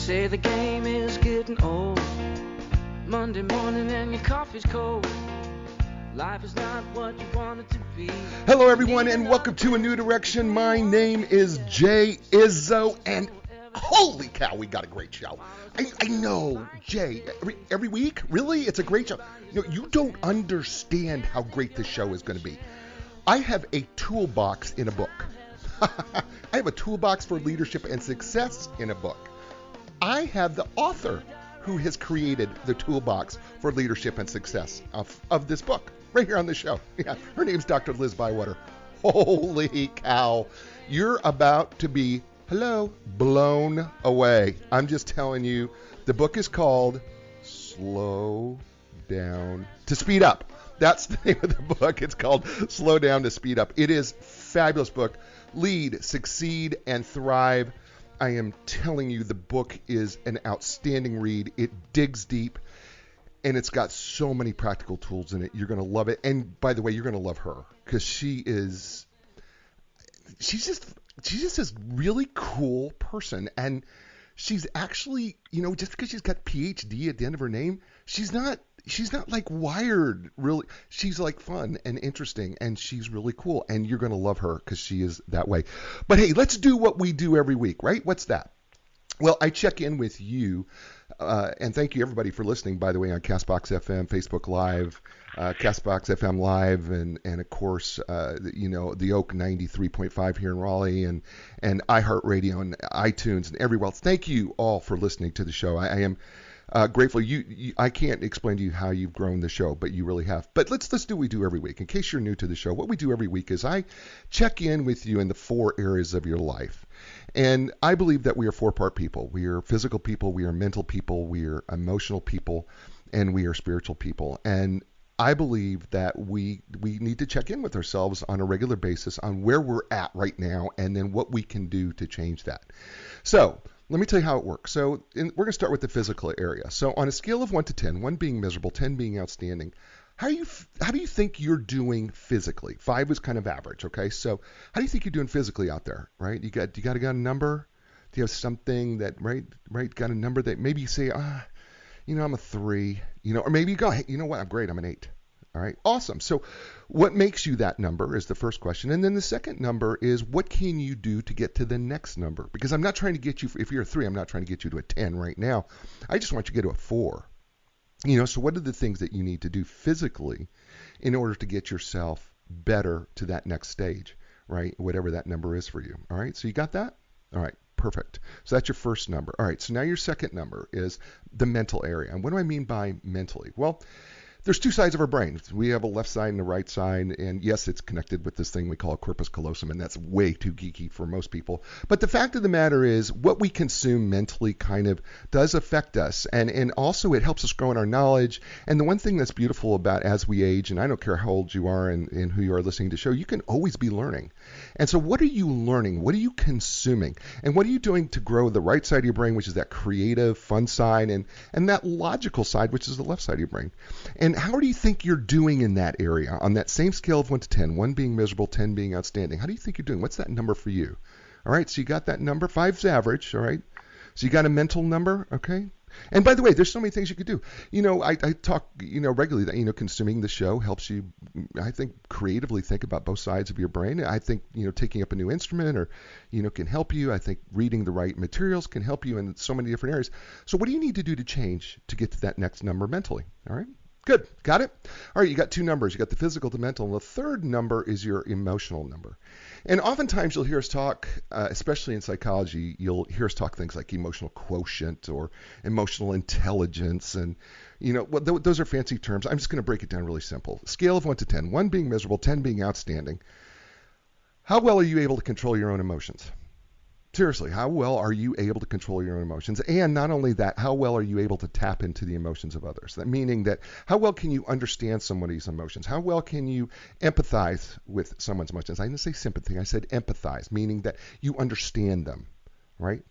say the game is getting old. Monday morning and your coffee's cold. Life is not what you want it to be. Hello, everyone, and welcome to A New Direction. My name is Jay Izzo, and holy cow, we got a great show. I know, Jay, every week? Really? It's a great show. You don't understand how great this show is going to be. I have a toolbox in a book. I have a toolbox for leadership and success in a book. I have the author who has created the toolbox for leadership and success of this book right here on the show. Yeah, her name's Dr. Liz Bywater. Holy cow. You're about to be, blown away. I'm just telling you, the book is called Slow Down to Speed Up. That's the name of the book. It's called Slow Down to Speed Up. It is a fabulous book. Lead, succeed, and thrive. I am telling you, the book is an outstanding read. It digs deep, and it's got so many practical tools in it. You're going to love it. And by the way, you're going to love her because she's just this really cool person. And she's actually, just because she's got PhD at the end of her name, she's not like wired really. She's like fun and interesting, and she's really cool, and you're going to love her because she is that way. But hey, let's do what we do every week, right? What's that? Well, I check in with you, and thank you everybody for listening, by the way, on Castbox FM, Facebook Live, Castbox FM Live, and of course, the Oak 93.5 here in Raleigh, and iHeartRadio and iTunes and everywhere else. Thank you all for listening to the show. I am grateful. I can't explain to you how you've grown the show, but you really have. But let's do what we do every week. In case you're new to the show, what we do every week is I check in with you in the 4 areas of your life. And I believe that we are 4-part people. We are physical people, we are mental people, we are emotional people, and we are spiritual people. And I believe that we need to check in with ourselves on a regular basis on where we're at right now and then what we can do to change that. So let me tell you how it works. So we're going to start with the physical area. So on a scale of 1 to 10, 1 being miserable, 10 being outstanding, how do you think you're doing physically? 5 is kind of average, okay? So how do you think you're doing physically out there, right? You got a number? Do you have something that, right, got a number that maybe you say, I'm a 3, or maybe you go, hey, you know what, I'm great, I'm an 8. All right, awesome. So what makes you that number is the first question. And then the second number is, what can you do to get to the next number? Because I'm not trying to get you, if you're a 3, I'm not trying to get you to a 10 right now. I just want you to get to a 4. So what are the things that you need to do physically in order to get yourself better to that next stage, right? Whatever that number is for you. All right, so you got that? All right, perfect. So that's your first number. All right, so now your second number is the mental area. And what do I mean by mentally? Well, there's 2 sides of our brain. We have a left side and a right side, and yes, it's connected with this thing we call a corpus callosum, and that's way too geeky for most people. But the fact of the matter is, what we consume mentally kind of does affect us, and also it helps us grow in our knowledge. And the one thing that's beautiful about as we age, and I don't care how old you are and who you are listening to the show, you can always be learning. And so what are you learning? What are you consuming? And what are you doing to grow the right side of your brain, which is that creative, fun side, and that logical side, which is the left side of your brain? And how do you think you're doing in that area on that same scale of 1 to 10, 1 being miserable, 10 being outstanding? How do you think you're doing? What's that number for you? All right, so you got that number. 5's average, all right? So you got a mental number, okay? And by the way, there's so many things you could do. I talk, regularly that, consuming the show helps you, I think, creatively think about both sides of your brain. I think, taking up a new instrument or, can help you. I think reading the right materials can help you in so many different areas. So what do you need to do to change to get to that next number mentally? All right? Good. Got it? All right, you got 2 numbers. You got the physical, the mental, and the third number is your emotional number. And oftentimes you'll hear us talk, especially in psychology, you'll hear us talk things like emotional quotient or emotional intelligence. And, those are fancy terms. I'm just going to break it down really simple. Scale of 1 to 10, 1 being miserable, 10 being outstanding. How well are you able to control your own emotions? Seriously, how well are you able to control your own emotions? And not only that, how well are you able to tap into the emotions of others? That meaning that how well can you understand somebody's emotions? How well can you empathize with someone's emotions? I didn't say sympathy, I said empathize, meaning that you understand them, right?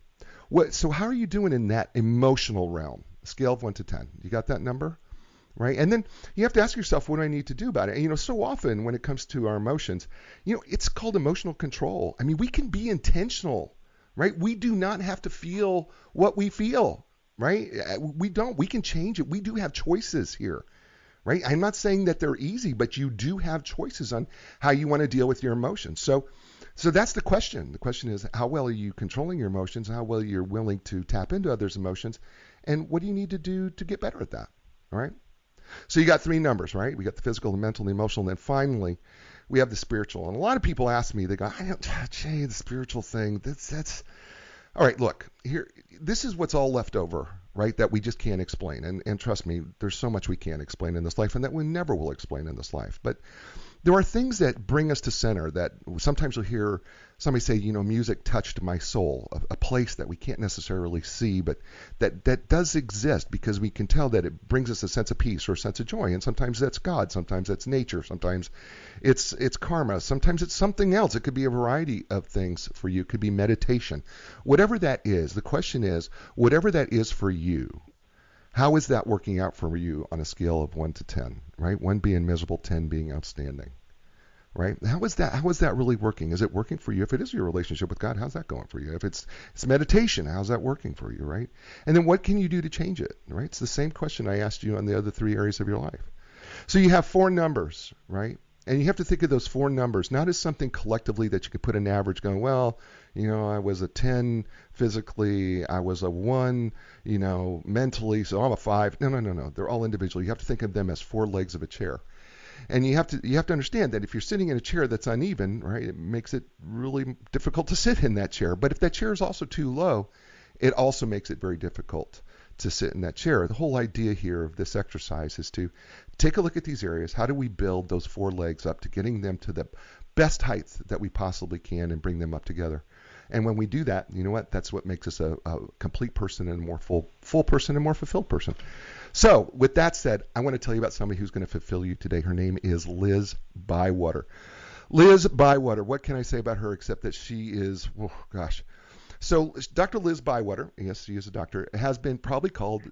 So how are you doing in that emotional realm? Scale of 1 to 10. You got that number? Right? And then you have to ask yourself, what do I need to do about it? And, so often when it comes to our emotions, it's called emotional control. I mean, we can be intentional right? We do not have to feel what we feel, right? We don't. We can change it. We do have choices here, right? I'm not saying that they're easy, but you do have choices on how you want to deal with your emotions. So that's the question. The question is, how well are you controlling your emotions? How well you're willing to tap into others' emotions? And what do you need to do to get better at that? All right. So you got three numbers, right? We got the physical, the mental, the emotional, and then finally we have the spiritual. And a lot of people ask me, they go, Jay, the spiritual thing, that's all right. Look, here, this is what's all left over, right? That we just can't explain. And trust me, there's so much we can't explain in this life, and that we never will explain in this life. But there are things that bring us to center that sometimes you'll hear somebody say, music touched my soul, a place that we can't necessarily see, but that does exist because we can tell that it brings us a sense of peace or a sense of joy. And sometimes that's God, sometimes that's nature, sometimes it's karma, sometimes it's something else. It could be a variety of things for you. It could be meditation. Whatever that is, the question is, whatever that is for you, how is that working out for you on a scale of 1 to 10, right? 1 being miserable, 10 being outstanding, right? How is that really working? Is it working for you? If it is your relationship with God, how's that going for you? If it's meditation, how's that working for you, right? And then what can you do to change it, right? It's the same question I asked you on the other 3 areas of your life. So you have 4 numbers, right? And you have to think of those 4 numbers not as something collectively that you could put an average going, well, I was a 10 physically, I was a 1, mentally, so I'm a 5. No. They're all individual. You have to think of them as 4 legs of a chair. And you have to understand that if you're sitting in a chair that's uneven, right, it makes it really difficult to sit in that chair. But if that chair is also too low, it also makes it very difficult to sit in that chair. The whole idea here of this exercise is to take a look at these areas. How do we build those 4 legs up to getting them to the best height that we possibly can and bring them up together? And when we do that, you know what? That's what makes us a complete person and a more full person and more fulfilled person. So with that said, I want to tell you about somebody who's going to fulfill you today. Her name is Liz Bywater. Liz Bywater, what can I say about her except that she is, So Dr. Liz Bywater, yes, she is a doctor, has been probably called,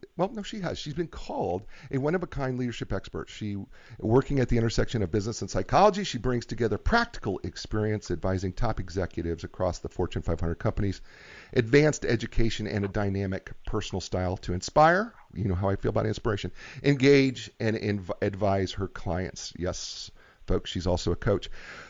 she's been called a one-of-a-kind leadership expert. She, working at the intersection of business and psychology, she brings together practical experience advising top executives across the Fortune 500 companies, advanced education, and a dynamic personal style to inspire, you know how I feel about inspiration, engage, and advise her clients. Yes, folks, she's also a coach.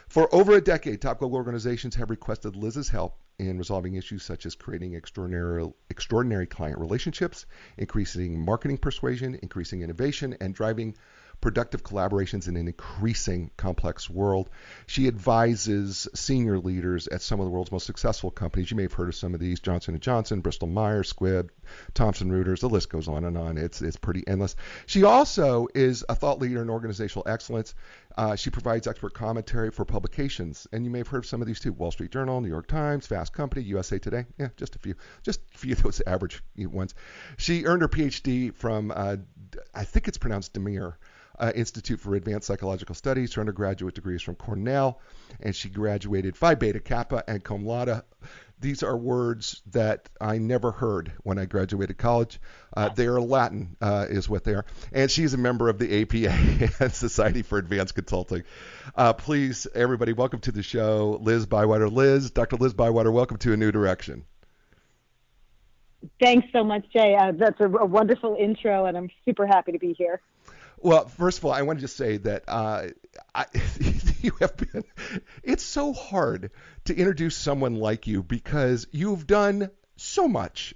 For over a decade, top global organizations have requested Liz's help in resolving issues such as creating extraordinary client relationships, increasing marketing persuasion, increasing innovation, and driving productive collaborations in an increasing complex world. She advises senior leaders at some of the world's most successful companies. You may have heard of some of these: Johnson & Johnson, Bristol Myers Squibb, Thomson Reuters. The list goes on and on. It's pretty endless. She also is a thought leader in organizational excellence. She provides expert commentary for publications, and you may have heard of some of these too: Wall Street Journal, New York Times, Fast Company, USA Today. Yeah, just a few of those average ones. She earned her PhD from, I think it's pronounced Demir, Institute for Advanced Psychological Studies. Her undergraduate degree is from Cornell, and she graduated Phi Beta Kappa and cum laude. These are words that I never heard when I graduated college. They are Latin, is what they are. And she's a member of the APA, Society for Advanced Consulting. Please, everybody, welcome to the show, Liz Bywater. Dr. Liz Bywater, welcome to A New Direction. Thanks so much, Jay. That's a wonderful intro, and I'm super happy to be here. Well, first of all, I want to just say that you have been. It's so hard to introduce someone like you because you've done so much.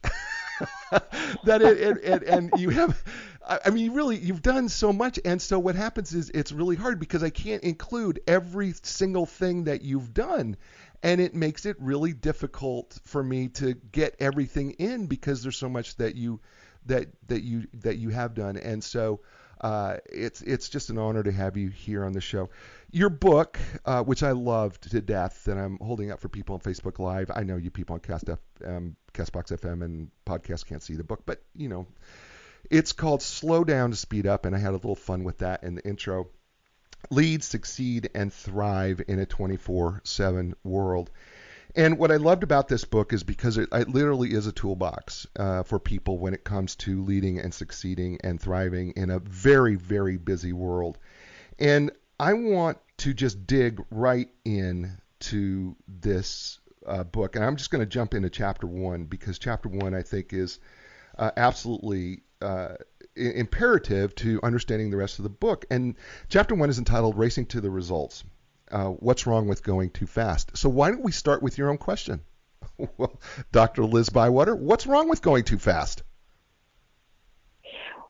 And you have. I mean, really, you've done so much, and so what happens is it's really hard because I can't include every single thing that you've done, and it makes it really difficult for me to get everything in because there's so much that you have done, and so. It's just an honor to have you here on the show. Your book, which I loved to death, and I'm holding up for people on Facebook Live. I know you people on Castbox FM and podcast can't see the book, but it's called Slow Down to Speed Up, and I had a little fun with that in the intro. Lead, Succeed, and Thrive in a 24/7 world. And what I loved about this book is because it literally is a toolbox for people when it comes to leading and succeeding and thriving in a very, very busy world. And I want to just dig right in to this book, and I'm just going to jump into chapter 1 because chapter 1 I think is absolutely imperative to understanding the rest of the book. And chapter 1 is entitled Racing to the Results. What's wrong with going too fast? So why don't we start with your own question? Well, Dr. Liz Bywater, what's wrong with going too fast?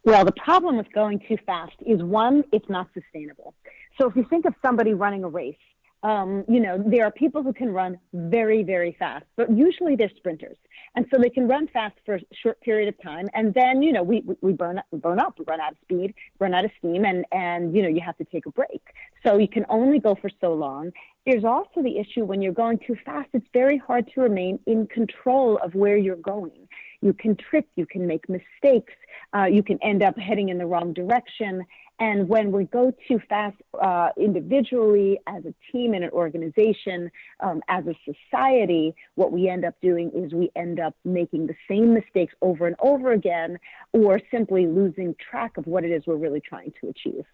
Well, the problem with going too fast is, one, it's not sustainable. So if you think of somebody running a race, there are people who can run very, very fast, but usually they're sprinters. And so they can run fast for a short period of time. And then, we burn up, we run out of speed, run out of steam, and you have to take a break. So you can only go for so long. There's also the issue when you're going too fast, it's very hard to remain in control of where you're going. You can trip, you can make mistakes, you can end up heading in the wrong direction. And when we go too fast individually, as a team in an organization, as a society, what we end up doing is we end up making the same mistakes over and over again, or simply losing track of what it is we're really trying to achieve.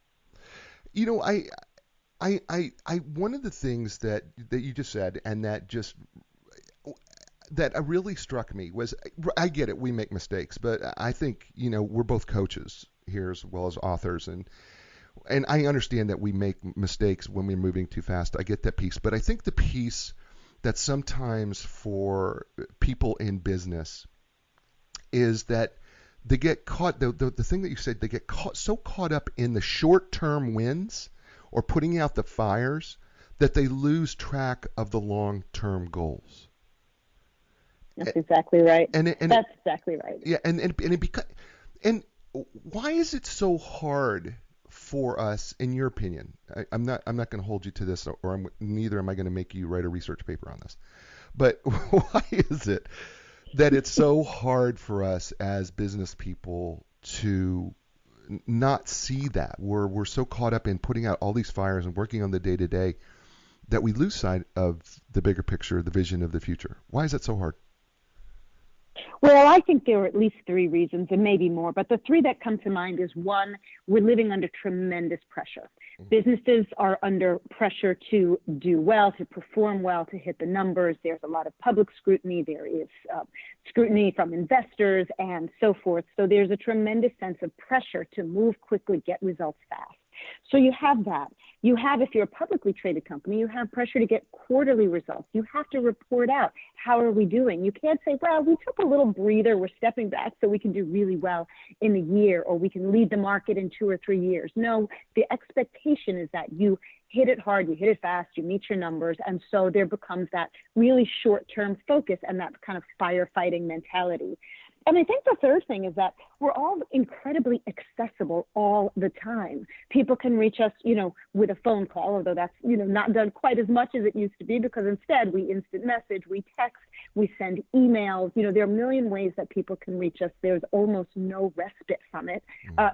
One of the things that you just said, and that really struck me was, I get it, we make mistakes, but I think, we're both coaches here as well as authors, and I understand that we make mistakes when we're moving too fast. I get that piece, but I think the piece that sometimes for people in business is that they get caught, the thing that you said, they get so caught up in the short-term wins or putting out the fires that they lose track of the long-term goals. That's exactly right. That's exactly right. Yeah, and why is it so hard for us, in your opinion? I'm not going to hold you to this, or neither am I going to make you write a research paper on this. But why is it that it's so hard for us as business people to not see that? We're so caught up in putting out all these fires and working on the day-to-day that we lose sight of the bigger picture, the vision of the future. Why is that so hard? Well, I think there are at least three reasons, and maybe more, but the three that come to mind is, one, we're living under tremendous pressure. Businesses are under pressure to do well, to perform well, to hit the numbers. There's a lot of public scrutiny. There is scrutiny from investors and so forth. So there's a tremendous sense of pressure to move quickly, get results fast. So you have that. You have, if you're a publicly traded company, you have pressure to get quarterly results. You have to report out, how are we doing? You can't say, well, we took a little breather, we're stepping back so we can do really well in a year, or we can lead the market in 2 or 3 years. No, the expectation is that you hit it hard, you hit it fast, you meet your numbers, and so there becomes that really short-term focus and that kind of firefighting mentality. And I think the third thing is that we're all incredibly accessible all the time. People can reach us, with a phone call, although that's, not done quite as much as it used to be, because instead we instant message, we text, we send emails. There are a million ways that people can reach us. There's almost no respite from it,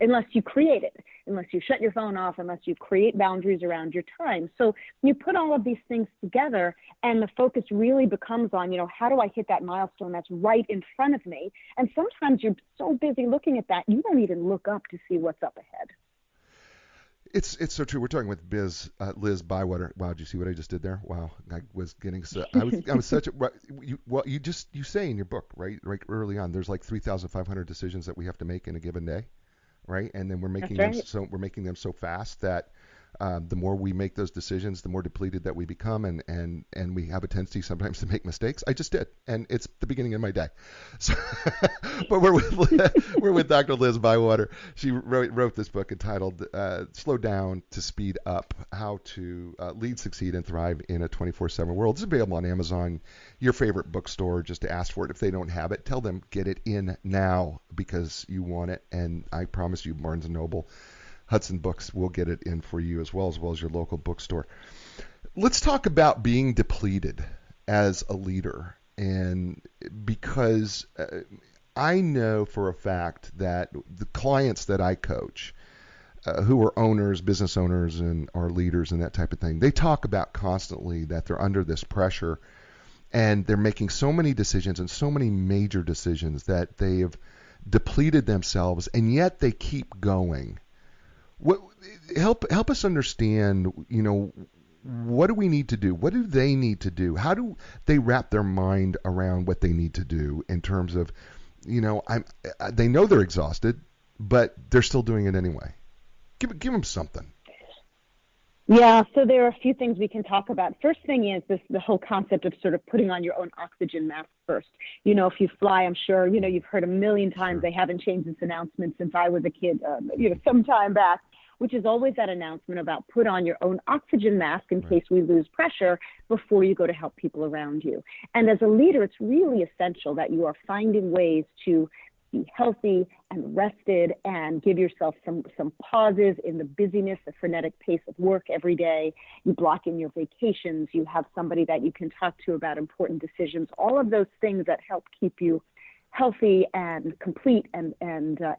unless you create it, unless you shut your phone off, unless you create boundaries around your time. So you put all of these things together, and the focus really becomes on, how do I hit that milestone that's right in front of me? And sometimes you're so busy looking at that, you don't even look up to see what's up ahead. It's so true. We're talking with Liz Bywater. Wow, did you see what I just did there? Wow, I was such a. You say in your book, right early on, there's like 3,500 decisions that we have to make in a given day, right? And then we're making them so fast that the more we make those decisions, the more depleted that we become, and we have a tendency sometimes to make mistakes. I just did, and it's the beginning of my day. So, but we're with Dr. Liz Bywater. She wrote this book entitled "Slow Down to Speed Up: How to Lead, Succeed, and Thrive in a 24/7 World." It's available on Amazon, your favorite bookstore. Just to ask for it. If they don't have it, tell them get it in now because you want it. And I promise you, Barnes and Noble, Hudson Books will get it in for you as well as your local bookstore. Let's talk about being depleted as a leader. And because I know for a fact that the clients that I coach, who are owners, business owners, and are leaders and that type of thing, they talk about constantly that they're under this pressure and they're making so many decisions and so many major decisions that they have depleted themselves, and yet they keep going. Help us understand, what do we need to do? What do they need to do? How do they wrap their mind around what they need to do in terms of, they know they're exhausted, but they're still doing it anyway. Give them something. Yeah, so there are a few things we can talk about. First thing is the whole concept of sort of putting on your own oxygen mask first. If you fly, I'm sure, you've heard a million times, They haven't changed this announcement since I was a kid, some time back, which is always that announcement about put on your own oxygen mask in case we lose pressure before you go to help people around you. And as a leader, it's really essential that you are finding ways to be healthy and rested and give yourself some pauses in the busyness, the frenetic pace of work every day. You block in your vacations. You have somebody that you can talk to about important decisions. All of those things that help keep you healthy and complete and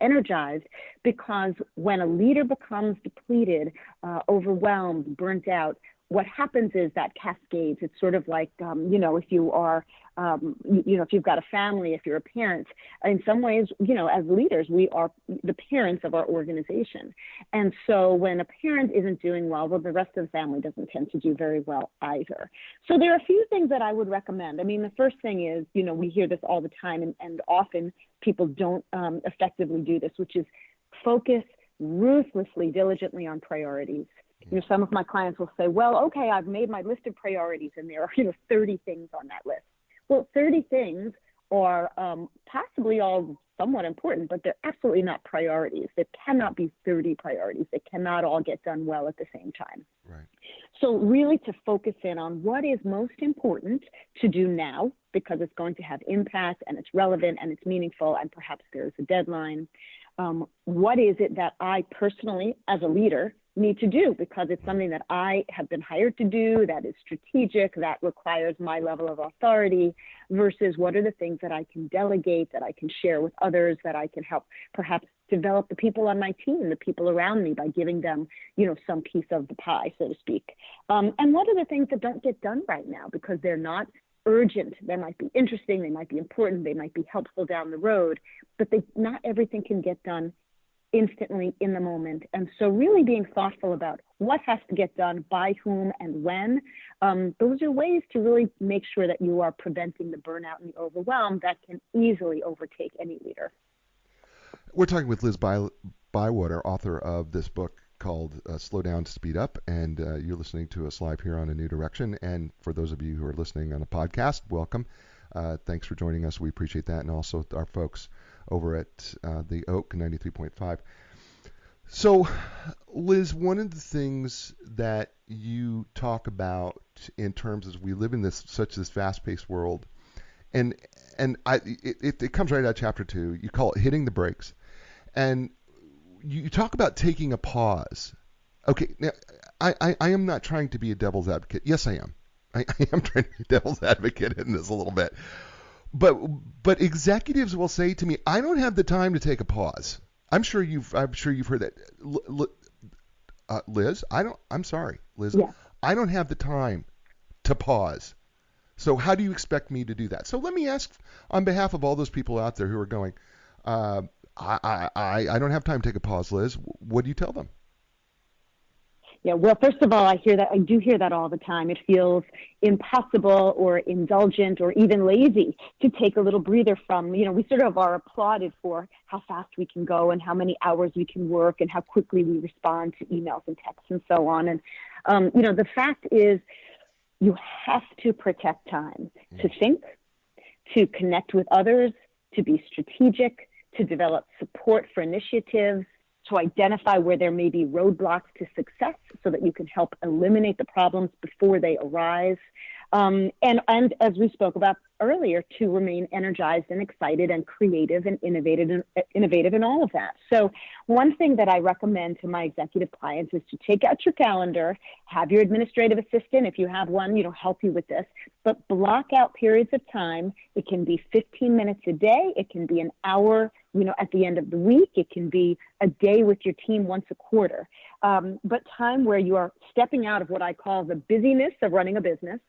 energized, because when a leader becomes depleted, overwhelmed, burnt out, what happens is that cascades. It's sort of like, if you are, if you've got a family, if you're a parent, in some ways, as leaders, we are the parents of our organization. And so when a parent isn't doing well, the rest of the family doesn't tend to do very well either. So there are a few things that I would recommend. I mean, the first thing is, we hear this all the time, and often people don't effectively do this, which is focus ruthlessly, diligently on priorities. Some of my clients will say, well, okay, I've made my list of priorities, and there are, 30 things on that list. Well, 30 things are possibly all somewhat important, but they're absolutely not priorities. There cannot be 30 priorities. They cannot all get done well at the same time. Right. So really to focus in on what is most important to do now, because it's going to have impact and it's relevant and it's meaningful, and perhaps there's a deadline. What is it that I personally, as a leader, need to do, because it's something that I have been hired to do, that is strategic, that requires my level of authority, versus what are the things that I can delegate, that I can share with others, that I can help perhaps develop the people on my team, the people around me, by giving them, some piece of the pie, so to speak. And what are the things that don't get done right now because they're not urgent? They might be interesting, they might be important, they might be helpful down the road, but not everything can get done instantly in the moment. And so really being thoughtful about what has to get done, by whom and when, those are ways to really make sure that you are preventing the burnout and the overwhelm that can easily overtake any leader. We're talking with Liz Bywater, author of this book called Slow Down to Speed Up, and you're listening to us live here on A New Direction. And for those of you who are listening on a podcast, welcome. Thanks for joining us. We appreciate that. And also our folks over at the Oak 93.5. So, Liz, one of the things that you talk about in terms of we live in this fast-paced world, and it comes right out of chapter 2. You call it hitting the brakes, and you talk about taking a pause. Okay, now I am not trying to be a devil's advocate. Yes, I am. I am trying to be devil's advocate in this a little bit. But executives will say to me, I don't have the time to take a pause. I'm sure you've heard that. Liz, I'm sorry, Liz. Yeah. I don't have the time to pause. So how do you expect me to do that? So let me ask on behalf of all those people out there who are going, I don't have time to take a pause, Liz. What do you tell them? Yeah, well, first of all, I do hear that all the time. It feels impossible or indulgent or even lazy to take a little breather from, we sort of are applauded for how fast we can go and how many hours we can work and how quickly we respond to emails and texts and so on. And, the fact is you have to protect time to think, to connect with others, to be strategic, to develop support for initiatives, to identify where there may be roadblocks to success so that you can help eliminate the problems before they arise. And as we spoke about earlier, to remain energized and excited and creative and innovative in all of that. So one thing that I recommend to my executive clients is to take out your calendar, have your administrative assistant, if you have one, help you with this, but block out periods of time. It can be 15 minutes a day. It can be an hour, at the end of the week. It can be a day with your team once a quarter. But time where you are stepping out of what I call the busyness of running a business,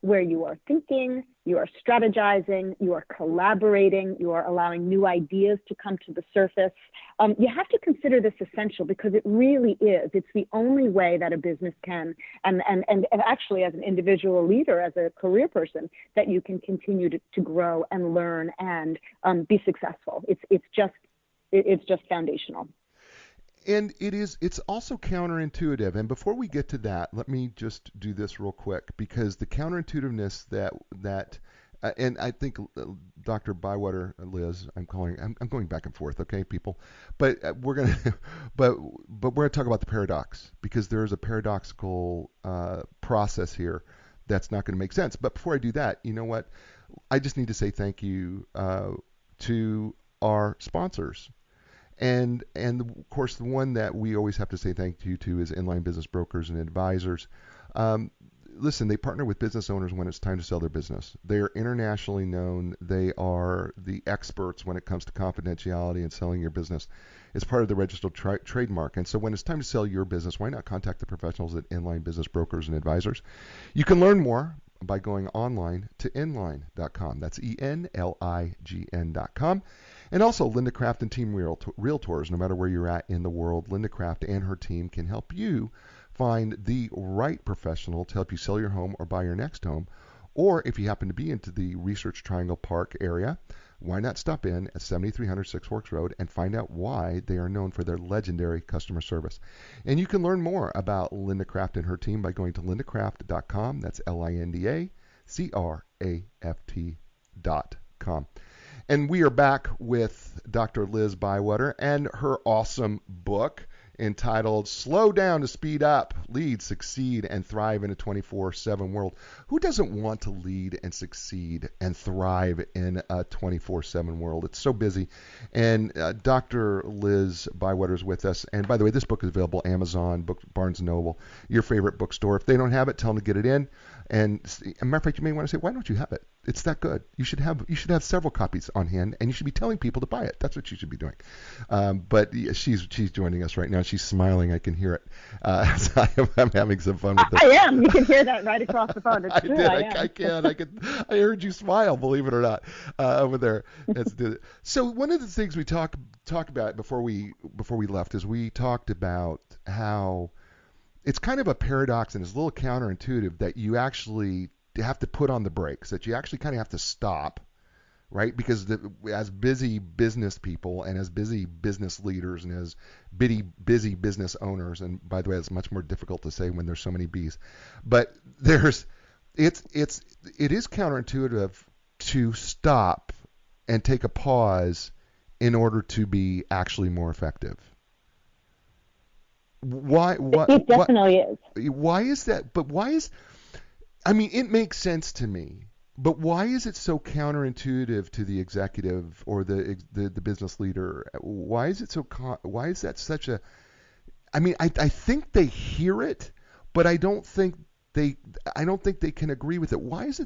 where you are thinking, you are strategizing, you are collaborating, you are allowing new ideas to come to the surface. You have to consider this essential because it really is. It's the only way that a business can, and actually as an individual leader, as a career person, that you can continue to grow and learn and be successful. It's just foundational. And it's also counterintuitive. And before we get to that, let me just do this real quick, because the counterintuitiveness that and I think Dr. Bywater, Liz, I'm going back and forth, okay, people, but we're gonna but we're gonna talk about the paradox, because there is a paradoxical process here that's not going to make sense. But before I do that, you know what? I just need to say thank you to our sponsors. And of course, the one that we always have to say thank you to is Inline Business Brokers and Advisors. Listen, they partner with business owners when it's time to sell their business. They are internationally known. They are the experts when it comes to confidentiality and selling your business. It's part of the registered trademark. And so when it's time to sell your business, why not contact the professionals at Inline Business Brokers and Advisors? You can learn more by going online to inline.com. That's ENLIGN.com. And also, Linda Craft and Team Realtors. No matter where you're at in the world, Linda Craft and her team can help you find the right professional to help you sell your home or buy your next home. Or if you happen to be into the Research Triangle Park area, why not stop in at 7300 Six Forks Road and find out why they are known for their legendary customer service. And you can learn more about Linda Craft and her team by going to lindacraft.com. That's LINDACRAFT.com. And we are back with Dr. Liz Bywater and her awesome book entitled Slow Down to Speed Up, Lead, Succeed, and Thrive in a 24/7 World. Who doesn't want to lead and succeed and thrive in a 24/7 world? It's so busy. And Dr. Liz Bywater is with us. And by the way, this book is available Amazon, Barnes & Noble, your favorite bookstore. If they don't have it, tell them to get it in. And as a matter of fact, you may want to say, why don't you have it? It's that good. You should have several copies on hand, and you should be telling people to buy it. That's what you should be doing. But she's joining us right now. She's smiling. I can hear it. So I'm having some fun with this. I am. You can hear that right across the phone. It's true. I can. I heard you smile. Believe it or not, over there. Let's do it. So one of the things we talk about before we left is we talked about how it's kind of a paradox and it's a little counterintuitive that you actually have to put on the brakes, that you actually kind of have to stop, right? Because as busy business people and as busy business leaders and as busy business owners, and by the way, it's much more difficult to say when there's so many B's, but it is counterintuitive to stop and take a pause in order to be actually more effective. Why? It definitely is. Why is that? But why is? I mean, it makes sense to me. But why is it so counterintuitive to the executive or the business leader? Why is it so? Why is that such a? I mean, I think they hear it, but I don't think they can agree with it. Why is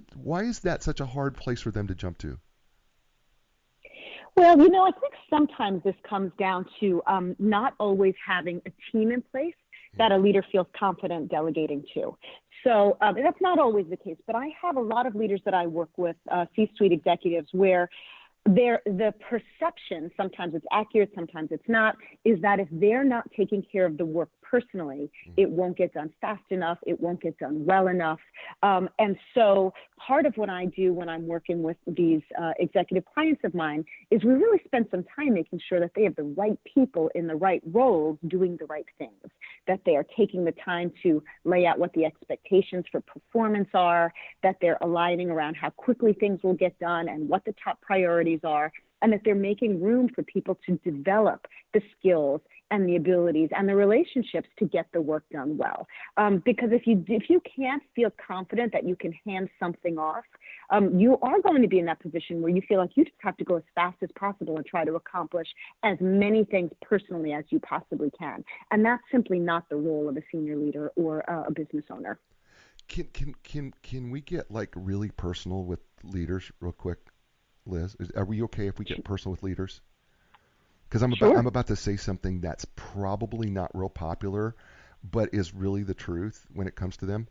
that such a hard place for them to jump to? Well, I think sometimes this comes down to not always having a team in place that a leader feels confident delegating to. So that's not always the case, but I have a lot of leaders that I work with, C-suite executives, where the perception, sometimes it's accurate, sometimes it's not, is that if they're not taking care of the work personally, it won't get done fast enough, it won't get done well enough. And so part of what I do when I'm working with these executive clients of mine is we really spend some time making sure that they have the right people in the right roles doing the right things, that they are taking the time to lay out what the expectations for performance are, that they're aligning around how quickly things will get done and what the top priorities are, and that they're making room for people to develop the skills and the abilities and the relationships to get the work done well. Because if you can't feel confident that you can hand something off, you are going to be in that position where you feel like you just have to go as fast as possible and try to accomplish as many things personally as you possibly can. And that's simply not the role of a senior leader or a business owner. Can we get like really personal with leaders real quick, Liz? Are we okay if we get personal with leaders? Because I'm about to say something that's probably not real popular, but is really the truth when it comes to them.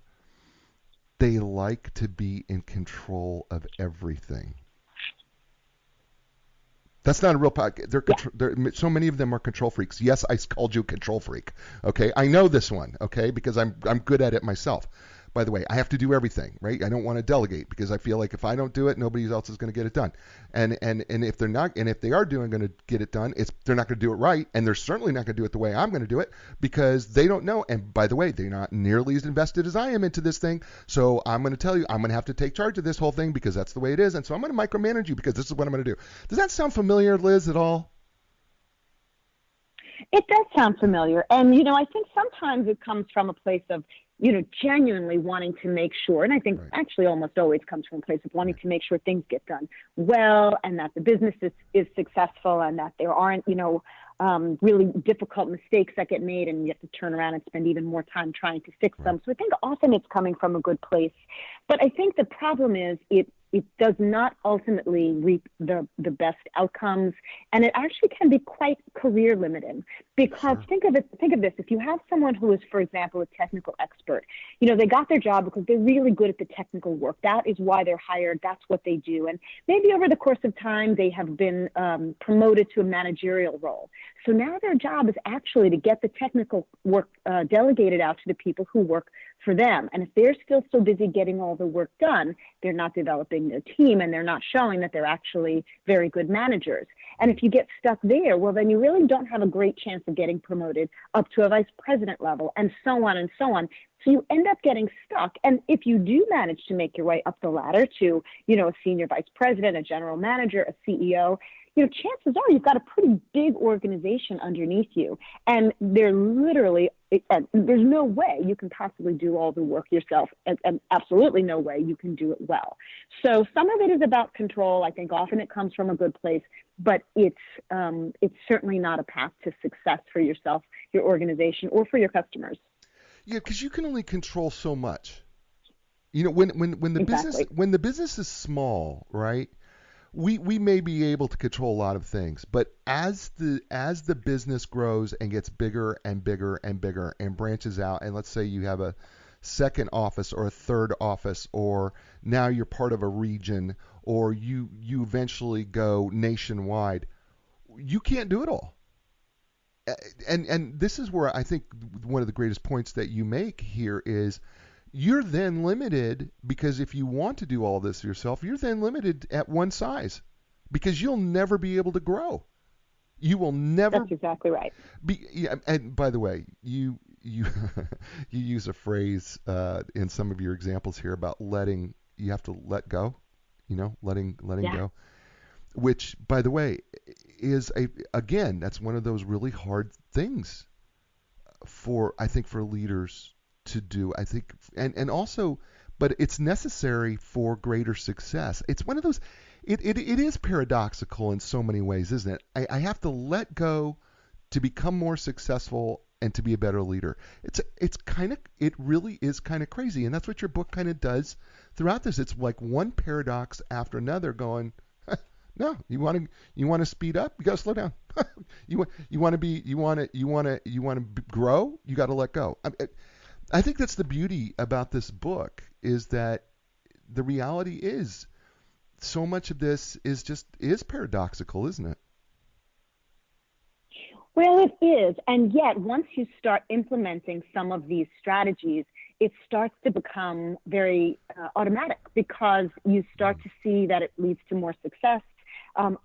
they like to be in control of everything. That's not a real podcast. So many of them are control freaks. Yes, I called you a control freak. Okay, I know this one. Okay, because I'm good at it myself. By the way, I have to do everything, right? I don't want to delegate because I feel like if I don't do it, nobody else is going to get it done. And if they're not, and if they are going to get it done, they're not going to do it right, and they're certainly not going to do it the way I'm going to do it because they don't know. And by the way, they're not nearly as invested as I am into this thing. So I'm going to tell you, I'm going to have to take charge of this whole thing because that's the way it is. And so I'm going to micromanage you because this is what I'm going to do. Does that sound familiar, Liz, at all? It does sound familiar. And, I think sometimes it comes from a place of, genuinely wanting to make sure, and I think actually almost always comes from a place of wanting to make sure things get done well and that the business is successful and that there aren't, really difficult mistakes that get made and you have to turn around and spend even more time trying to fix them. So I think often it's coming from a good place. But I think the problem is it does not ultimately reap the best outcomes, and it actually can be quite career limiting. Because think of this: if you have someone who is, for example, a technical expert, they got their job because they're really good at the technical work. That is why they're hired. That's what they do. And maybe over the course of time, they have been promoted to a managerial role. So now their job is actually to get the technical work delegated out to the people who work for them. And if they're still so busy getting all the work done, they're not developing their team and they're not showing that they're actually very good managers. And if you get stuck there, well, then you really don't have a great chance of getting promoted up to a vice president level and so on and so on. So you end up getting stuck. And if you do manage to make your way up the ladder to, a senior vice president, a general manager, a CEO, chances are you've got a pretty big organization underneath you. And there's no way you can possibly do all the work yourself, and absolutely no way you can do it well. So some of it is about control. I think often it comes from a good place, but it's certainly not a path to success for yourself, your organization, or for your customers. Yeah, because you can only control so much. When the business is small, right? We may be able to control a lot of things, but as the business grows and gets bigger and bigger and bigger and branches out, and let's say you have a second office or a third office, or now you're part of a region, or you eventually go nationwide, you can't do it all. And this is where I think one of the greatest points that you make here is you're then limited, because if you want to do all this yourself, you're then limited at one size because you'll never be able to grow. You will never. That's exactly right. And by the way, you you use a phrase in some of your examples here about you have to let go, letting go, which, by the way, is again, that's one of those really hard things for leaders to do, I think, and also, but it's necessary for greater success. It's one of those, it is paradoxical in so many ways, isn't it? I have to let go to become more successful and to be a better leader. It really is kind of crazy, and that's what your book kind of does throughout this. It's like one paradox after another going, no, you want to speed up, you got to slow down. you want to grow, you got to let go. I think that's the beauty about this book, is that the reality is so much of this is paradoxical, isn't it? Well, it is. And yet, once you start implementing some of these strategies, it starts to become very automatic, because you start to see that it leads to more success.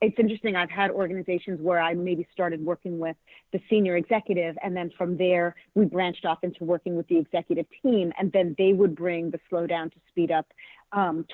It's interesting. I've had organizations where I maybe started working with the senior executive, and then from there we branched off into working with the executive team, and then they would bring the slow down to speed up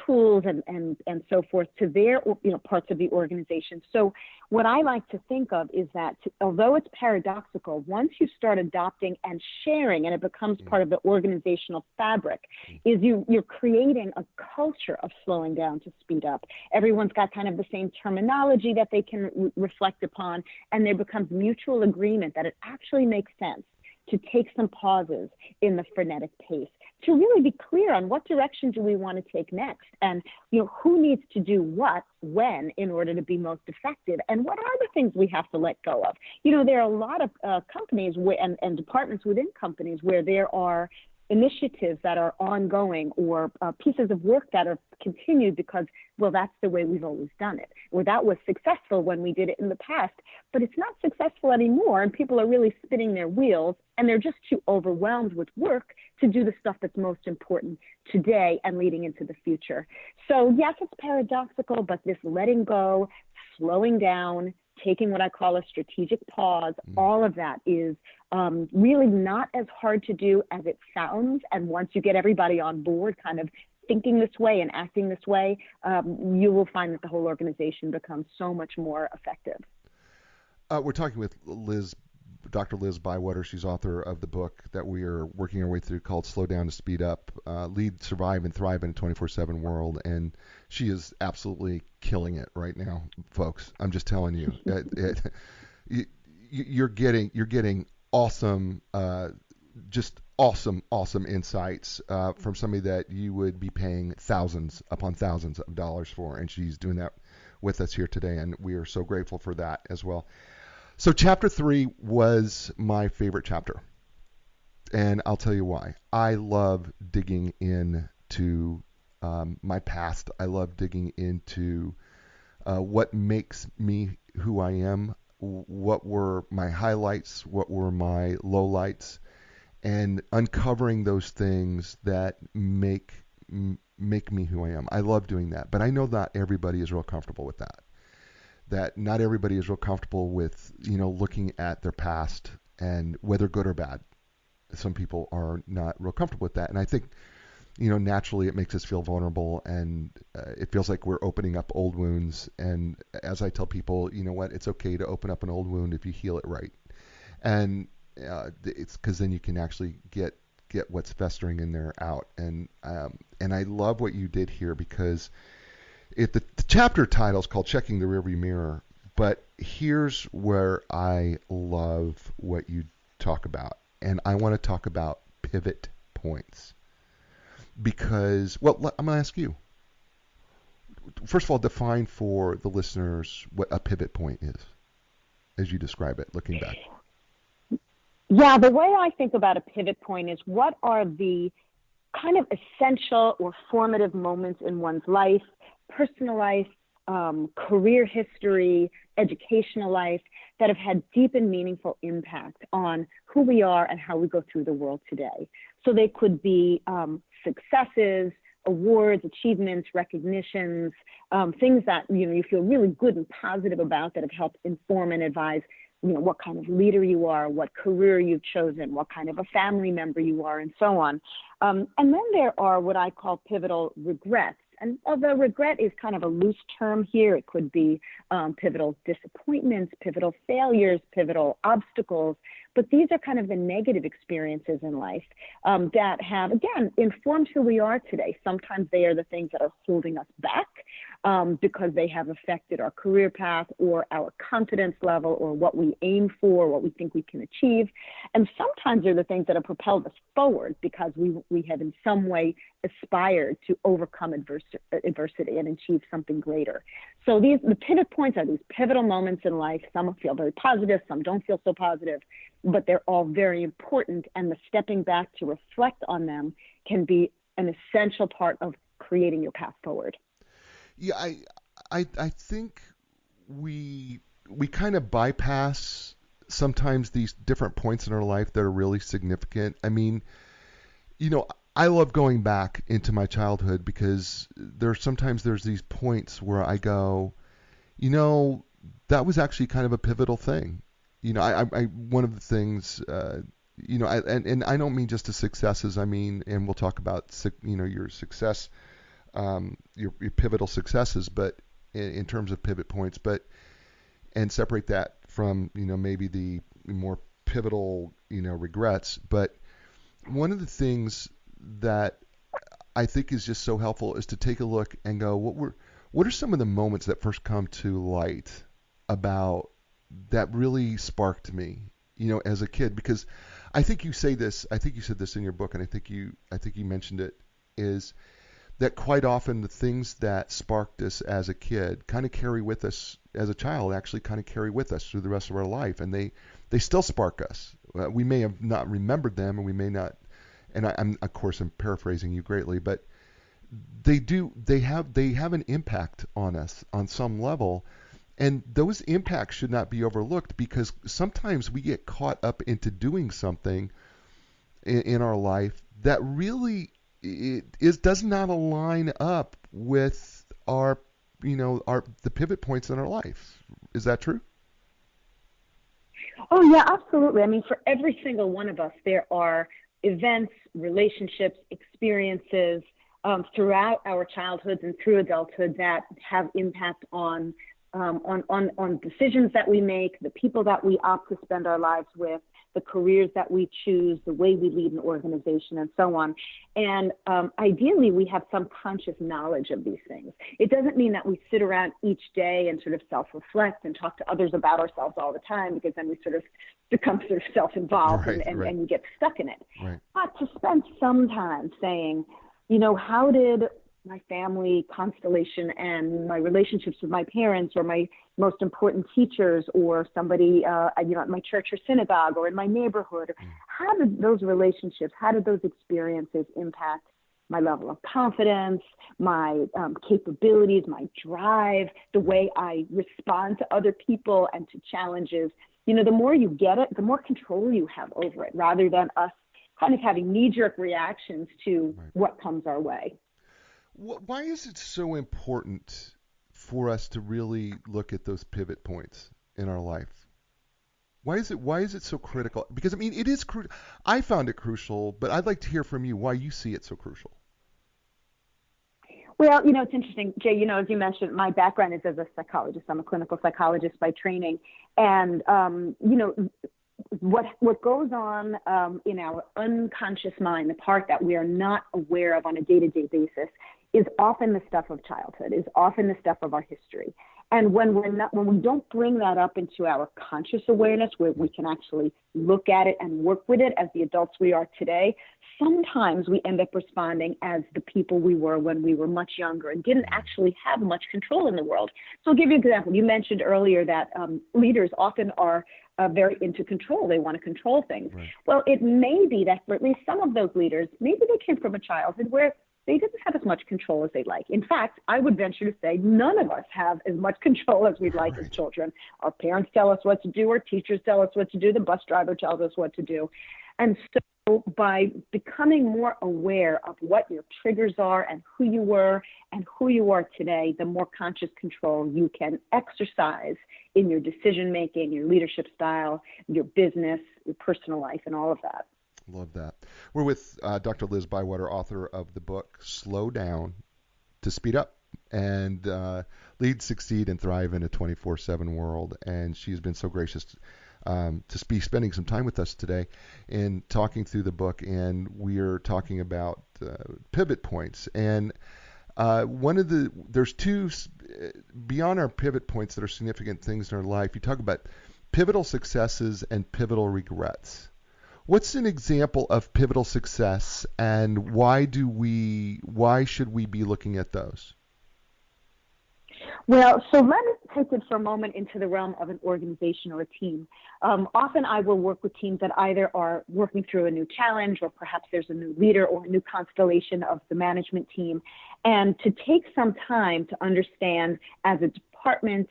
tools and so forth to their parts of the organization. So what I like to think of is that although it's paradoxical, once you start adopting and sharing, and it becomes part of the organizational fabric, is you're creating a culture of slowing down to speed up. Everyone's got kind of the same terminology that they can reflect upon, and there becomes mutual agreement that it actually makes sense to take some pauses in the frenetic pace, to really be clear on what direction do we want to take next, and who needs to do what when in order to be most effective, and what are the things we have to let go of. There are a lot of companies and departments within companies where there are initiatives that are ongoing or pieces of work that are continued because, well, that's the way we've always done it, or that was successful when we did it in the past, but it's not successful anymore, and people are really spinning their wheels, and they're just too overwhelmed with work to do the stuff that's most important today and leading into the future. So yes, it's paradoxical, but this letting go, slowing down, taking what I call a strategic pause, all of that is really not as hard to do as it sounds. And once you get everybody on board kind of thinking this way and acting this way, you will find that the whole organization becomes so much more effective. We're talking with Dr. Liz Bywater. She's author of the book that we are working our way through called Slow Down to Speed Up, Lead, Survive, and Thrive in a 24/7 World. And she is absolutely killing it right now, folks. I'm just telling you. You're getting awesome, just awesome insights from somebody that you would be paying thousands upon thousands of dollars for. And she's doing that with us here today. And we are so grateful for that as well. So chapter 3 was my favorite chapter, and I'll tell you why. I love digging into my past. I love digging into what makes me who I am, what were my highlights, what were my lowlights, and uncovering those things that make me who I am. I love doing that, but I know not everybody is real comfortable with that. That not everybody is real comfortable with, looking at their past and whether good or bad. Some people are not real comfortable with that. And I think, naturally it makes us feel vulnerable, and it feels like we're opening up old wounds. And as I tell people, you know what, it's okay to open up an old wound if you heal it right. And it's because then you can actually get what's festering in there out. And I love what you did here, because the chapter title is called Checking the Rearview Mirror, but here's where I love what you talk about, and I want to talk about pivot points, because, I'm going to ask you, first of all, define for the listeners what a pivot point is, as you describe it, looking back. Yeah, the way I think about a pivot point is, what are the kind of essential or formative moments in one's life, personal life, career history, educational life, that have had deep and meaningful impact on who we are and how we go through the world today. So they could be successes, awards, achievements, recognitions, things that you feel really good and positive about, that have helped inform and advise what kind of leader you are, what career you've chosen, what kind of a family member you are, and so on. And then there are what I call pivotal regrets. And although regret is kind of a loose term here, it could be pivotal disappointments, pivotal failures, pivotal obstacles. But these are kind of the negative experiences in life that have, again, informed who we are today. Sometimes they are the things that are holding us back because they have affected our career path or our confidence level or what we aim for, what we think we can achieve. And sometimes they're the things that have propelled us forward because we have in some way aspired to overcome adversity and achieve something greater. So the pivot points are these pivotal moments in life. Some feel very positive, some don't feel so positive, but they're all very important, and the stepping back to reflect on them can be an essential part of creating your path forward. Yeah, I think we kind of bypass sometimes these different points in our life that are really significant. I mean, I love going back into my childhood because there's these points where I go, that was actually kind of a pivotal thing. I one of the things, and I don't mean just the successes. I mean, and we'll talk about, your success, your pivotal successes, but in terms of pivot points, and separate that from, maybe the more pivotal, regrets. But one of the things that I think is just so helpful is to take a look and go, what are some of the moments that first come to light about that really sparked me, as a kid? Because I think you said this in your book, and I think you mentioned it, is that quite often the things that sparked us as a kid kind of carry with us as a child, actually kind of carry with us through the rest of our life, and they still spark us. We may have not remembered them, and we may not and I'm of course I'm paraphrasing you greatly, but they have an impact on us on some level, and those impacts should not be overlooked, because sometimes we get caught up into doing something in our life that really does not align up with the pivot points in our life. Is that true? Oh, yeah, absolutely. I mean, for every single one of us, there are events, relationships, experiences throughout our childhoods and through adulthood that have impact on decisions that we make, the people that we opt to spend our lives with, the careers that we choose, the way we lead an organization, and so on. And ideally, we have some conscious knowledge of these things. It doesn't mean that we sit around each day and sort of self-reflect and talk to others about ourselves all the time, because then we sort of become sort of self-involved and you get stuck in it. Right. But to spend some time saying, how did my family constellation and my relationships with my parents or my most important teachers or somebody, at my church or synagogue or in my neighborhood, how did those relationships, how did those experiences impact my level of confidence, my capabilities, my drive, the way I respond to other people and to challenges? The more you get it, the more control you have over it, rather than us kind of having knee-jerk reactions to what comes our way. Why is it so important for us to really look at those pivot points in our life? Why is it so critical? Because, I mean, it is crucial. I found it crucial, but I'd like to hear from you why you see it so crucial. Well, it's interesting, Jay, as you mentioned, my background is as a psychologist. I'm a clinical psychologist by training. And, what goes on in our unconscious mind, the part that we are not aware of on a day-to-day basis, is often the stuff of childhood, is often the stuff of our history. And when we don't bring that up into our conscious awareness, where we can actually look at it and work with it as the adults we are today, sometimes we end up responding as the people we were when we were much younger and didn't actually have much control in the world. So I'll give you an example. You mentioned earlier that leaders often are very into control. They want to control things. Right. Well, it may be that for at least some of those leaders, maybe they came from a childhood where they didn't have as much control as they'd like. In fact, I would venture to say none of us have as much control as we'd like as children. Our parents tell us what to do, our teachers tell us what to do, the bus driver tells us what to do. And so by becoming more aware of what your triggers are and who you were and who you are today, the more conscious control you can exercise in your decision-making, your leadership style, your business, your personal life, and all of that. Love that. We're with Dr. Liz Bywater, author of the book Slow Down to Speed Up and Lead, Succeed, and Thrive in a 24/7 world. And she's been so gracious to be spending some time with us today and talking through the book. And we're talking about pivot points. And there's two, beyond our pivot points that are significant things in our life, you talk about pivotal successes and pivotal regrets. What's an example of pivotal success, and why should we be looking at those? Well, so let me take it for a moment into the realm of an organization or a team. Often I will work with teams that either are working through a new challenge, or perhaps there's a new leader or a new constellation of the management team. And to take some time to understand as a department,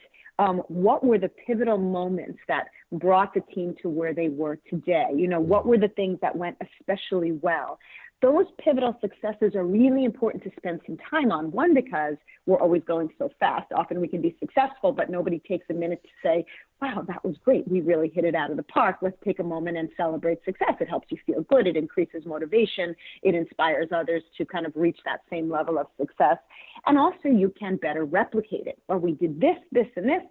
what were the pivotal moments that brought the team to where they were today? What were the things that went especially well? Those pivotal successes are really important to spend some time on. One, because we're always going so fast. Often we can be successful, but nobody takes a minute to say, wow, that was great. We really hit it out of the park. Let's take a moment and celebrate success. It helps you feel good. It increases motivation. It inspires others to kind of reach that same level of success. And also you can better replicate it. Well, we did this, this, and this.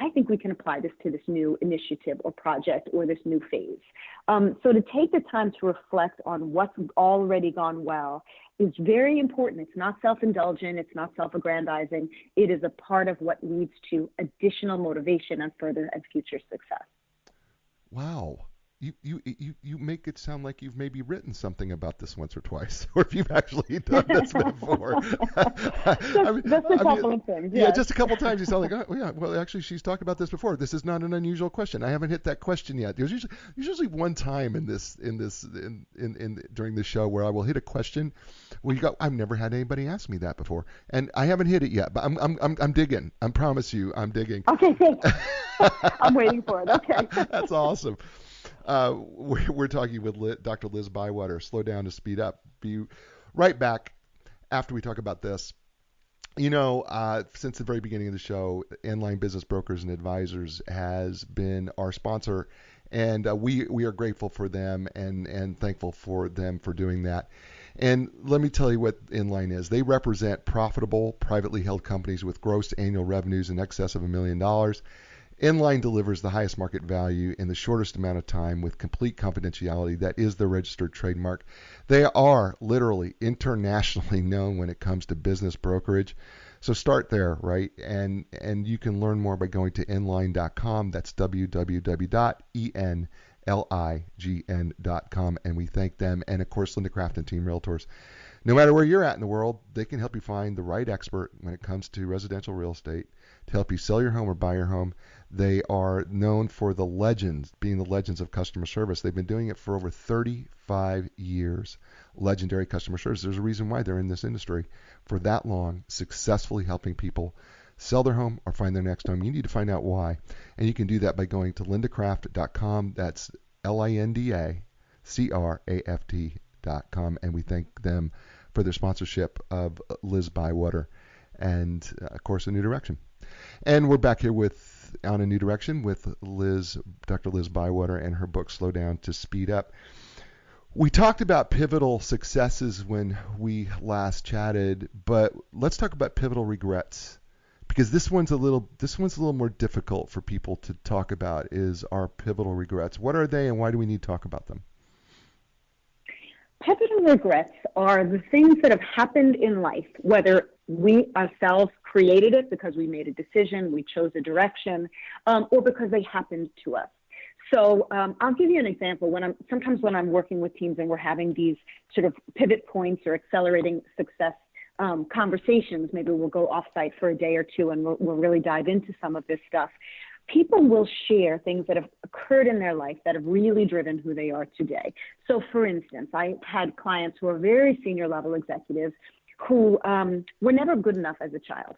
I think we can apply this to this new initiative or project or this new phase. So to take the time to reflect on what's already gone well is very important. It's not self-indulgent. It's not self-aggrandizing. It is a part of what leads to additional motivation and further and future success. Wow. You make it sound like you've maybe written something about this once or twice, or if you've actually done this before. Just a couple of things. Yeah, Yes. just a couple of times you sound like, oh yeah, well actually she's talked about this before. This is not an unusual question. I haven't hit that question yet. There's usually one time in during the show where I will hit a question where you go, I've never had anybody ask me that before, and I haven't hit it yet, but I'm digging. I promise you, I'm digging. Okay, thanks. I'm waiting for it. Okay. That's awesome. We're talking with Dr. Liz Bywater. Slow down to speed up. Be right back after we talk about this. Since the very beginning of the show, Inline Business Brokers and Advisors has been our sponsor, and we are grateful for them and thankful for them for doing that. And let me tell you what Inline is. They represent profitable, privately held companies with gross annual revenues in excess of $1 million. Inline delivers the highest market value in the shortest amount of time with complete confidentiality. That is their registered trademark. They are literally internationally known when it comes to business brokerage. So start there, right? And you can learn more by going to inline.com. That's www.enlign.com. And we thank them. And of course, Linda Craft and Team Realtors. No matter where you're at in the world, they can help you find the right expert when it comes to residential real estate to help you sell your home or buy your home. They are known for being the legends of customer service. They've been doing it for over 35 years. Legendary customer service. There's a reason why they're in this industry for that long, successfully helping people sell their home or find their next home. You need to find out why. And you can do that by going to lindacraft.com. That's LINDACRAFT.com. And we thank them for their sponsorship of Liz Bywater and, of course, A New Direction. And we're back here on A New Direction with Dr. Liz Bywater and her book, Slow Down to Speed Up. We talked about pivotal successes when we last chatted, but let's talk about pivotal regrets, because this one's a little more difficult for people to talk about, is our pivotal regrets. What are they, and why do we need to talk about them? Pivotal regrets are the things that have happened in life, whether we ourselves created it because we made a decision, we chose a direction, or because they happened to us. So I'll give you an example. Sometimes when I'm working with teams and we're having these sort of pivot points or accelerating success conversations, maybe we'll go offsite for a day or two and we'll really dive into some of this stuff. People will share things that have occurred in their life that have really driven who they are today. So for instance, I had clients who are very senior level executives who were never good enough as a child.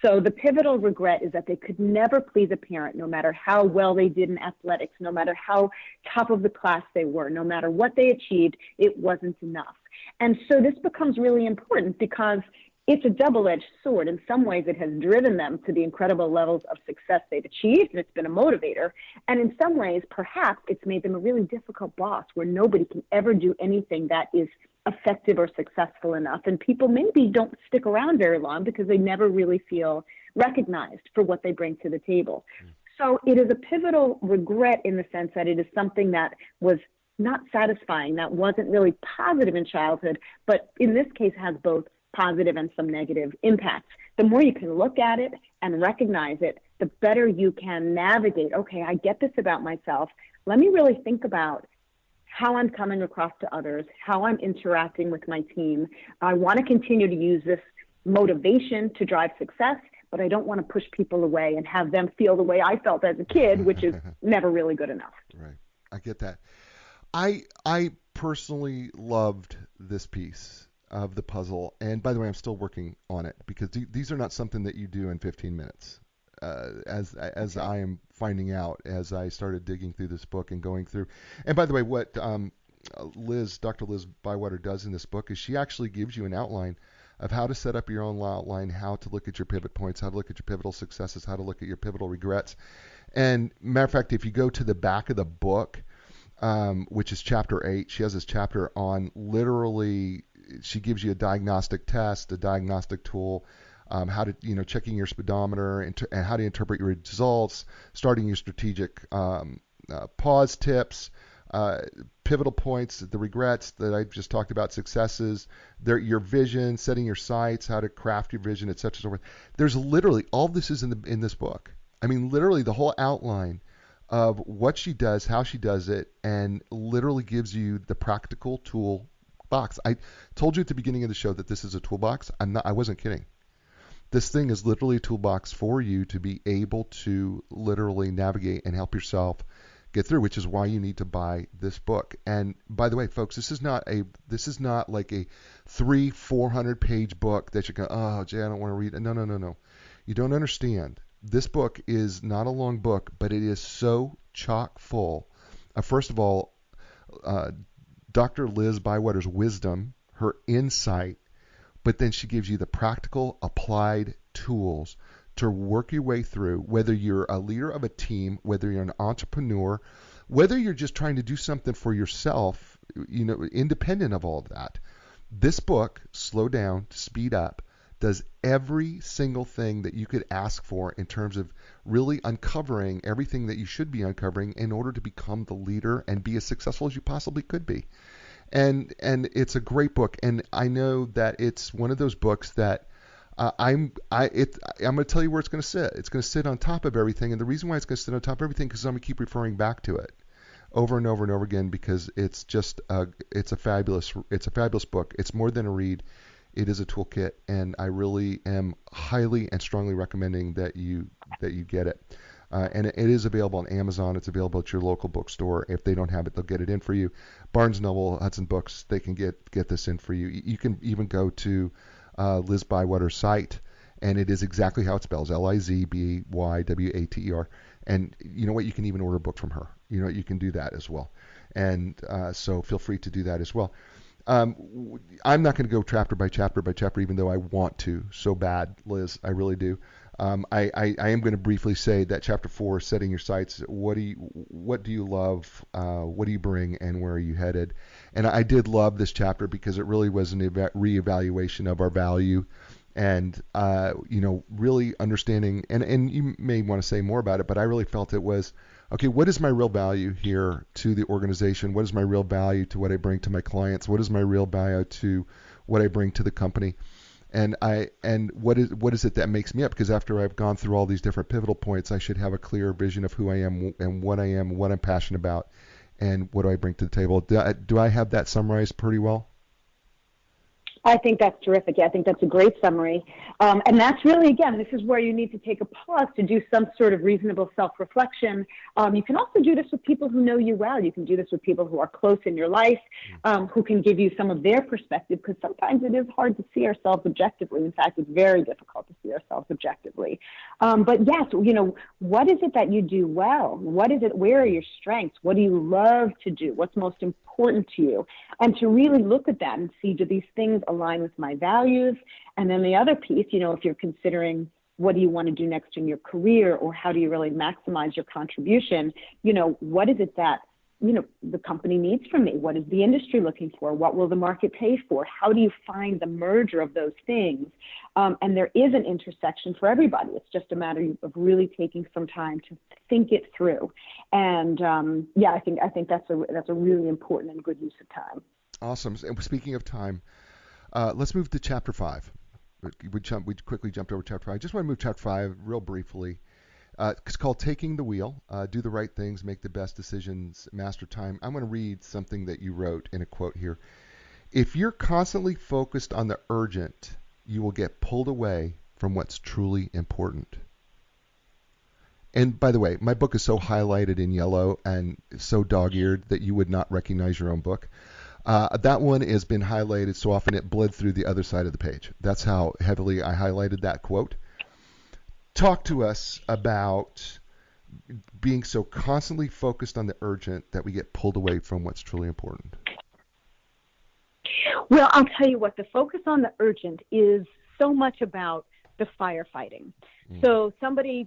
So the pivotal regret is that they could never please a parent, no matter how well they did in athletics, no matter how top of the class they were, no matter what they achieved, it wasn't enough. And so this becomes really important because it's a double-edged sword. In some ways, it has driven them to the incredible levels of success they've achieved, and it's been a motivator. And in some ways, perhaps it's made them a really difficult boss where nobody can ever do anything that is effective or successful enough. And people maybe don't stick around very long because they never really feel recognized for what they bring to the table. So it is a pivotal regret in the sense that it is something that was not satisfying, that wasn't really positive in childhood, but in this case has both positive and some negative impacts. The more you can look at it and recognize it, the better you can navigate. Okay, I get this about myself. Let me really think about how I'm coming across to others, how I'm interacting with my team. I want to continue to use this motivation to drive success, but I don't want to push people away and have them feel the way I felt as a kid, which is never really good enough. Right. I get that. I personally loved this piece of the puzzle. And by the way, I'm still working on it because these are not something that you do in 15 minutes. As okay. I am finding out as I started digging through this book and going through. And by the way, what Dr. Liz Bywater does in this book is she actually gives you an outline of how to set up your own outline, how to look at your pivot points, how to look at your pivotal successes, how to look at your pivotal regrets. And matter of fact, if you go to the back of the book, which is chapter 8, she has this chapter on literally, she gives you a diagnostic test, a diagnostic tool, how to, checking your speedometer and how to interpret your results, starting your strategic pause tips, pivotal points, the regrets that I just talked about, successes, your vision, setting your sights, how to craft your vision, etc. So forth. There's literally all this is in this book. I mean, literally the whole outline of what she does, how she does it, and literally gives you the practical tool box. I told you at the beginning of the show that this is a toolbox. I wasn't kidding. This thing is literally a toolbox for you to be able to literally navigate and help yourself get through, which is why you need to buy this book. And by the way, folks, this is not like a 300-400 page book that you go, oh, Jay, I don't want to read it. No. You don't understand. This book is not a long book, but it is so chock full. First of all, Dr. Liz Bywater's wisdom, her insight, but then she gives you the practical applied tools to work your way through, whether you're a leader of a team, whether you're an entrepreneur, whether you're just trying to do something for yourself, independent of all of that. This book, Slow Down, Speed Up, does every single thing that you could ask for in terms of really uncovering everything that you should be uncovering in order to become the leader and be as successful as you possibly could be. And it's a great book, and I know that it's one of those books that I'm going to tell you where it's going to sit. It's going to sit on top of everything, and the reason why it's going to sit on top of everything is because I'm going to keep referring back to it over and over and over again, because it's just it's a fabulous book. It's more than a read. It is a toolkit, and I really am highly and strongly recommending that you get it. And it is available on Amazon. It's available at your local bookstore. If they don't have it, they'll get it in for you. Barnes & Noble, Hudson Books, they can get this in for you. You can even go to Liz Bywater's site, and it is exactly how it spells, LizBywater. And you know what? You can even order a book from her. You can do that as well. And so feel free to do that as well. I'm not going to go chapter by chapter, even though I want to so bad, Liz. I really do. I am going to briefly say that chapter 4, setting your sights. What do you love? What do you bring, and where are you headed? And I did love this chapter because it really was an reevaluation of our value, and really understanding. And you may want to say more about it, but I really felt it was okay. What is my real value here to the organization? What is my real value to what I bring to my clients? What is my real value to what I bring to the company? And what is it that makes me up? Because after I've gone through all these different pivotal points, I should have a clear vision of who I am and what I am, what I'm passionate about, and what do I bring to the table. Do I have that summarized pretty well? I think that's terrific. Yeah, I think that's a great summary. And that's really, again, this is where you need to take a pause to do some sort of reasonable self-reflection. You can also do this with people who know you well. You can do this with people who are close in your life, who can give you some of their perspective, because sometimes it is hard to see ourselves objectively. In fact, it's very difficult to see ourselves objectively. But yes, what is it that you do well? What is it? Where are your strengths? What do you love to do? What's most important to you? And to really look at that and see, do these things align with my values? And then the other piece, if you're considering what do you want to do next in your career, or how do you really maximize your contribution, what is it that, the company needs from me? What is the industry looking for? What will the market pay for? How do you find the merger of those things? And there is an intersection for everybody. It's just a matter of really taking some time to think it through. And I think that's a really important and good use of time. Awesome. And speaking of time, let's move to chapter 5. We quickly jumped over chapter 5. I just want to move chapter 5 real briefly. It's called Taking the Wheel. Do the right things, make the best decisions, master time. I'm going to read something that you wrote in a quote here. If you're constantly focused on the urgent, you will get pulled away from what's truly important. And by the way, my book is so highlighted in yellow and so dog-eared that you would not recognize your own book. That one has been highlighted so often it bled through the other side of the page. That's how heavily I highlighted that quote. Talk to us about being so constantly focused on the urgent that we get pulled away from what's truly important. Well, I'll tell you what, the focus on the urgent is so much about the firefighting. So somebody,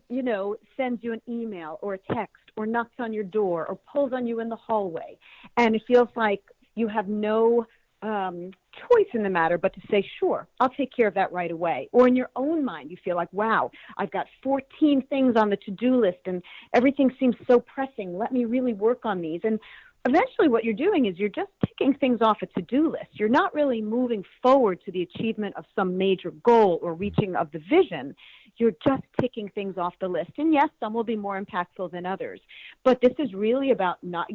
sends you an email or a text or knocks on your door or pulls on you in the hallway, and it feels like you have no choice in the matter but to say, sure, I'll take care of that right away. Or in your own mind, you feel like, wow, I've got 14 things on the to-do list and everything seems so pressing. Let me really work on these. And eventually what you're doing is you're just ticking things off a to-do list. You're not really moving forward to the achievement of some major goal or reaching of the vision. you're just ticking things off the list. And yes, some will be more impactful than others. But this is really about, not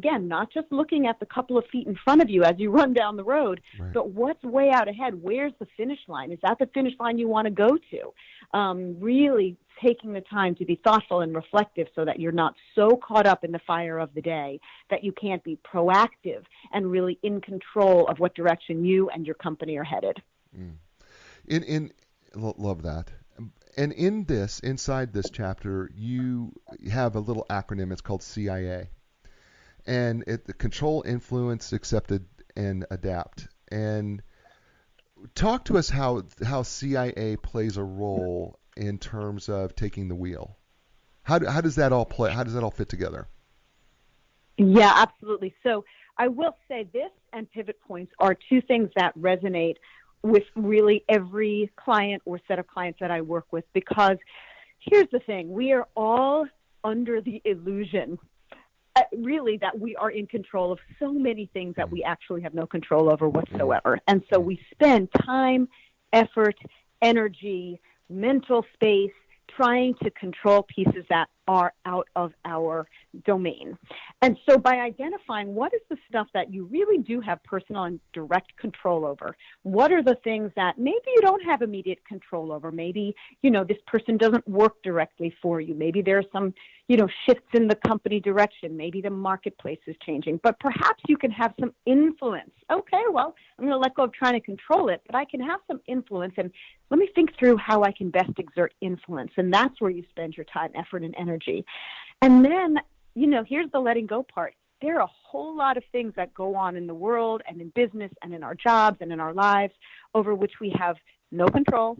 just looking at the couple of feet in front of you as you run down the road, Right. but what's way out ahead? Where's the finish line? Is that the finish line you want to go to? Really taking the time to be thoughtful and reflective so that you're not so caught up in the fire of the day that you can't be proactive and really in control of what direction you and your company are headed. Love that. And inside this chapter, you have a little acronym. It's called CIA, and the control, influence, accepted, and adapt. And talk to us how CIA plays a role in terms of taking the wheel. How does that all play? How does that all fit together? Yeah, absolutely. So I will say this and pivot points are two things that resonate with really every client or set of clients that I work with, because here's the thing. We are all under the illusion, really, that we are in control of so many things that we actually have no control over whatsoever. And so we spend time, effort, energy, mental space trying to control pieces that are out of our domain. And so by identifying what is the stuff that you really do have personal and direct control over, what are the things that maybe you don't have immediate control over? Maybe, this person doesn't work directly for you. Maybe there are some, shifts in the company direction. Maybe the marketplace is changing, but perhaps you can have some influence. Okay, well, I'm going to let go of trying to control it, but I can have some influence, and let me think through how I can best exert influence. And that's where you spend your time, effort, and energy. And then, here's the letting go part. There are a whole lot of things that go on in the world and in business and in our jobs and in our lives over which we have no control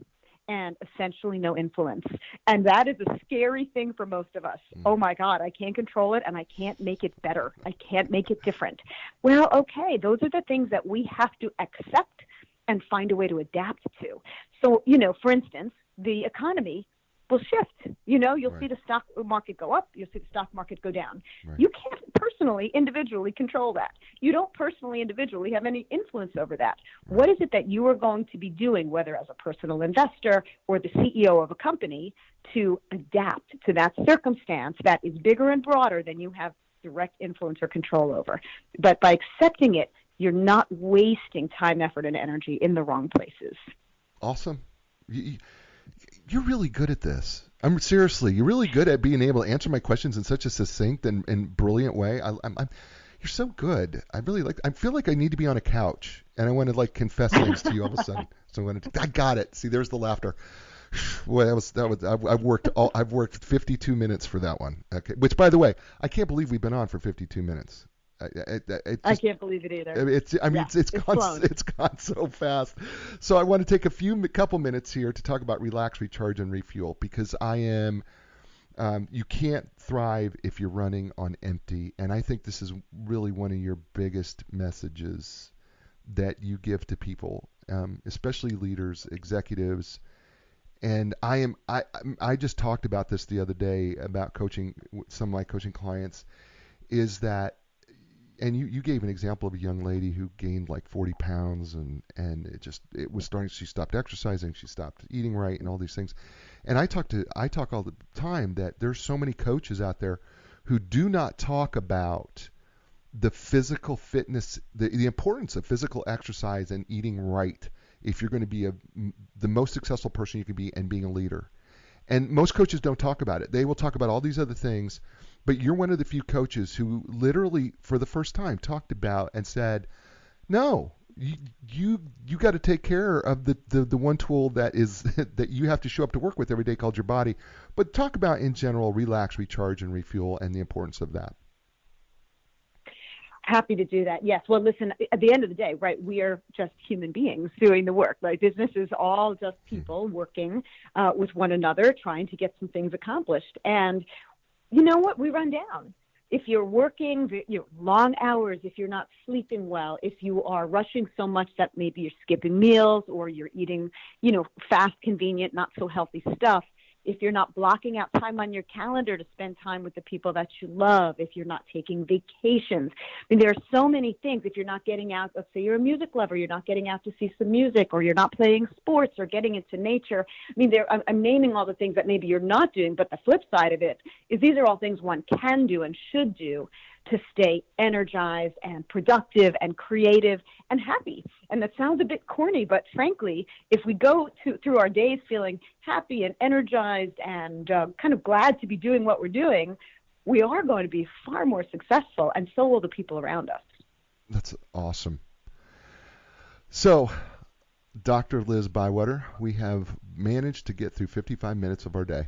and essentially no influence. And that is a scary thing for most of us. Oh my God, I can't control it and I can't make it better. I can't make it different. Well, okay, those are the things that we have to accept and find a way to adapt to. So, for instance, the economy will shift. You'll see the stock market go up. You'll see the stock market go down. Right. You can't personally, individually control that. You don't personally, individually have any influence over that. Right. What is it that you are going to be doing, whether as a personal investor or the CEO of a company, to adapt to that circumstance that is bigger and broader than you have direct influence or control over? But by accepting it, you're not wasting time, effort, and energy in the wrong places. Awesome. You're really good at this. Seriously, you're really good at being able to answer my questions in such a succinct and brilliant way. You're so good. I feel like I need to be on a couch, and I want to confess things to you all of a sudden. So I got it. See, there's the laughter. Well, I've worked 52 minutes for that one. Okay. Which, by the way, I can't believe we've been on for 52 minutes. I can't believe it either. It's gone so fast. So I want to take a couple minutes here to talk about relax, recharge, and refuel, because you can't thrive if you're running on empty. And I think this is really one of your biggest messages that you give to people, especially leaders, executives. And I just talked about this the other day about coaching some of my coaching clients, is that, and you gave an example of a young lady who gained 40 pounds and it was starting, she stopped exercising, she stopped eating right, and all these things. And I talk all the time that there's so many coaches out there who do not talk about the physical fitness, the importance of physical exercise and eating right if you're going to be the most successful person you can be and being a leader. And most coaches don't talk about it. They will talk about all these other things, but you're one of the few coaches who literally, for the first time, talked about and said, no, you got to take care of the one tool that is that you have to show up to work with every day, called your body. But talk about, in general, relax, recharge, and refuel, and the importance of that. Happy to do that. Yes. Well, listen, at the end of the day, right, we are just human beings doing the work, right? Business is all just people working with one another, trying to get some things accomplished. And you know what? We run down. If you're working long hours, if you're not sleeping well, if you are rushing so much that maybe you're skipping meals or you're eating, fast, convenient, not so healthy stuff, if you're not blocking out time on your calendar to spend time with the people that you love, if you're not taking vacations. I mean, there are so many things. If you're not getting out, let's say you're a music lover, you're not getting out to see some music, or you're not playing sports or getting into nature. I mean, I'm naming all the things that maybe you're not doing, but the flip side of it is these are all things one can do and should do to stay energized and productive and creative and happy. And that sounds a bit corny, but frankly, if we go through our days feeling happy and energized and kind of glad to be doing what we're doing, we are going to be far more successful, and so will the people around us. That's awesome. So, Dr. Liz Bywater, we have managed to get through 55 minutes of our day.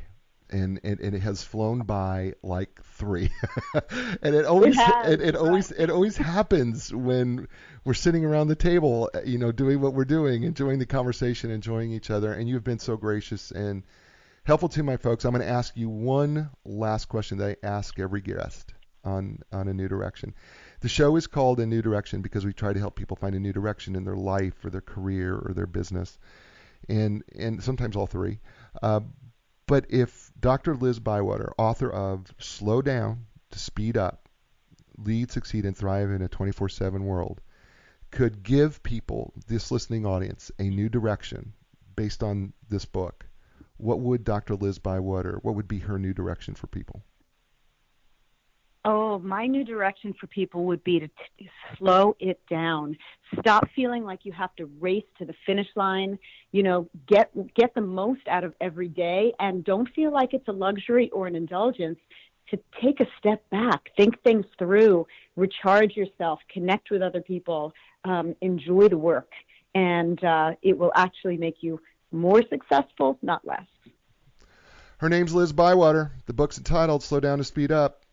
And it has flown by like 3, and it always happens when we're sitting around the table, doing what we're doing, enjoying the conversation, enjoying each other. And you've been so gracious and helpful to my folks. I'm going to ask you one last question that I ask every guest on A New Direction. The show is called A New Direction because we try to help people find a new direction in their life or their career or their business, and sometimes all 3. But if Dr. Liz Bywater, author of Slow Down to Speed Up, Lead, Succeed, and Thrive in a 24/7 World, could give people, this listening audience, a new direction based on this book, what would Dr. Liz Bywater, what would be her new direction for people? Oh, my new direction for people would be to slow it down. Stop feeling like you have to race to the finish line. Get the most out of every day, and don't feel like it's a luxury or an indulgence to take a step back, think things through, recharge yourself, connect with other people, enjoy the work, and it will actually make you more successful, not less. Her name's Liz Bywater. The book's entitled Slow Down to Speed Up,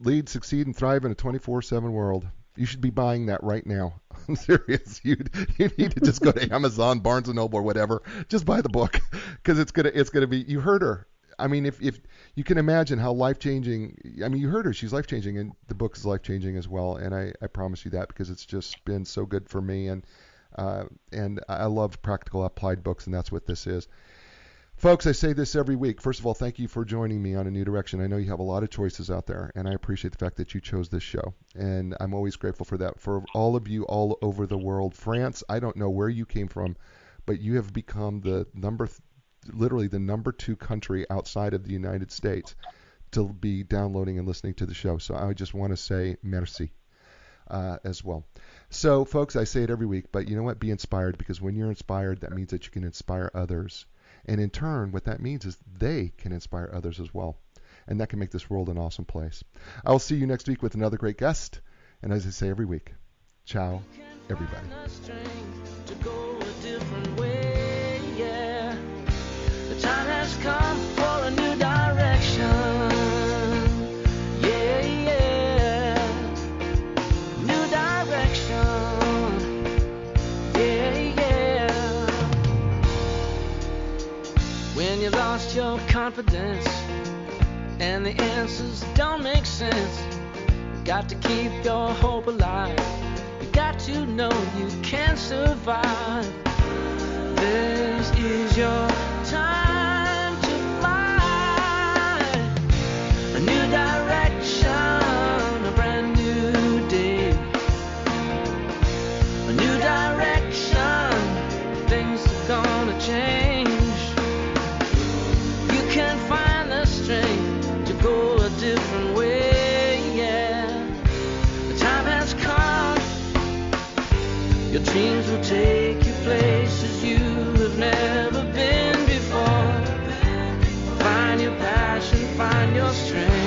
Lead, Succeed, and Thrive in a 24/7 World. You should be buying that right now. I'm serious. You need to just go to Amazon, Barnes & Noble, or whatever. Just buy the book because it's gonna be. You heard her. I mean, if you can imagine how life-changing. I mean, you heard her. She's life-changing, and the book is life-changing as well. And I promise you that because it's just been so good for me. And I love practical applied books, and that's what this is. Folks, I say this every week. First of all, thank you for joining me on A New Direction. I know you have a lot of choices out there, and I appreciate the fact that you chose this show. And I'm always grateful for that. For all of you all over the world, France, I don't know where you came from, but you have become literally the number 2 country outside of the United States to be downloading and listening to the show. So I just want to say merci as well. So, folks, I say it every week, but you know what? Be inspired, because when you're inspired, that means that you can inspire others. And in turn, what that means is they can inspire others as well. And that can make this world an awesome place. I will see you next week with another great guest. And as I say every week, ciao, everybody. The time has come for a new direction. Yeah, yeah. New direction. Yeah, yeah. When you lost your confidence and the answers don't make sense, you got to keep your hope alive. You got to know you can survive. This is your time to fly. A new direction, a brand new day. A new direction, things are gonna change. You can find the strength to go a different way, yeah. The time has come. Your dreams will take you places you have never been before. Find your passion, find your strength.